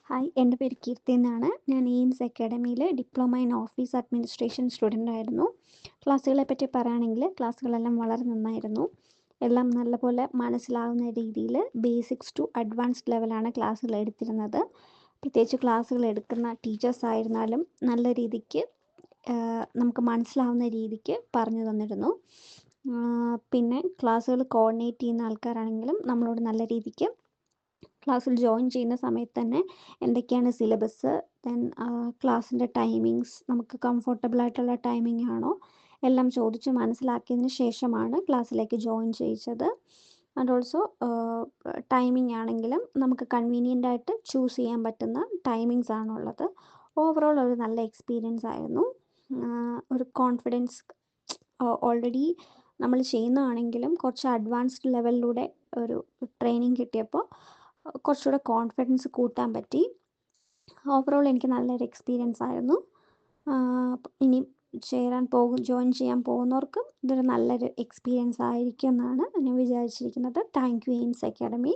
Hi, എൻ്റെ പേര് കീർത്തി എന്നാണ്. ഞാൻ എയിംസ് അക്കാഡമിയിൽ diploma in office administration student ആയിരുന്നു. ക്ലാസ്സുകളെ പറ്റി പറയുകയാണെങ്കിൽ ക്ലാസ്സുകളെല്ലാം വളരെ നന്നായിരുന്നു. എല്ലാം നല്ലപോലെ മനസ്സിലാവുന്ന രീതിയിൽ ബേസിക്സ് ടു അഡ്വാൻസ്ഡ് ലെവലാണ് ക്ലാസ്സുകൾ എടുത്തിരുന്നത്. പ്രത്യേകിച്ച് ക്ലാസ്സുകൾ എടുക്കുന്ന ടീച്ചേഴ്സ് ആയിരുന്നാലും നല്ല രീതിക്ക് നമുക്ക് മനസ്സിലാവുന്ന രീതിക്ക് പറഞ്ഞു തന്നിരുന്നു. പിന്നെ ക്ലാസ്സുകൾ കോർഡിനേറ്റ് ചെയ്യുന്ന ആൾക്കാരാണെങ്കിലും നമ്മളോട് നല്ല രീതിക്ക് ക്ലാസ്സിൽ ജോയിൻ ചെയ്യുന്ന സമയത്ത് തന്നെ എന്തൊക്കെയാണ് സിലബസ്, ദെൻ ക്ലാസ്സിൻ്റെ ടൈമിങ്സ്, നമുക്ക് കംഫർട്ടബിൾ ആയിട്ടുള്ള ടൈമിംഗ് ആണോ എല്ലാം ചോദിച്ച് മനസ്സിലാക്കിയതിന് ശേഷമാണ് ക്ലാസ്സിലേക്ക് ജോയിൻ ചെയ്യിച്ചത്. ആൻഡ് ഓൾസോ ടൈമിംഗ് ആണെങ്കിലും നമുക്ക് കൺവീനിയൻ്റ് ആയിട്ട് ചൂസ് ചെയ്യാൻ പറ്റുന്ന ടൈമിങ്സ് ആണുള്ളത്. ഓവറോൾ ഒരു നല്ല എക്സ്പീരിയൻസ് ആയിരുന്നു. ഒരു കോൺഫിഡൻസ് ഓൾറെഡി നമ്മൾ ചെയ്യുന്നതാണെങ്കിലും കുറച്ച് അഡ്വാൻസ്ഡ് ലെവലിലൂടെ ഒരു ട്രെയിനിങ് കിട്ടിയപ്പോൾ കുറച്ചുകൂടെ കോൺഫിഡൻസ് കൂട്ടാൻ പറ്റി. ഓവറോൾ എനിക്ക് നല്ലൊരു എക്സ്പീരിയൻസ് ആയിരുന്നു. ഇനി ജോയിൻ ചെയ്യാൻ പോകുന്നവർക്കും ഇതൊരു നല്ലൊരു എക്സ്പീരിയൻസ് ആയിരിക്കും എന്നാണ് ഞാൻ വിചാരിച്ചിരിക്കുന്നത്. Thank you AIMS academy.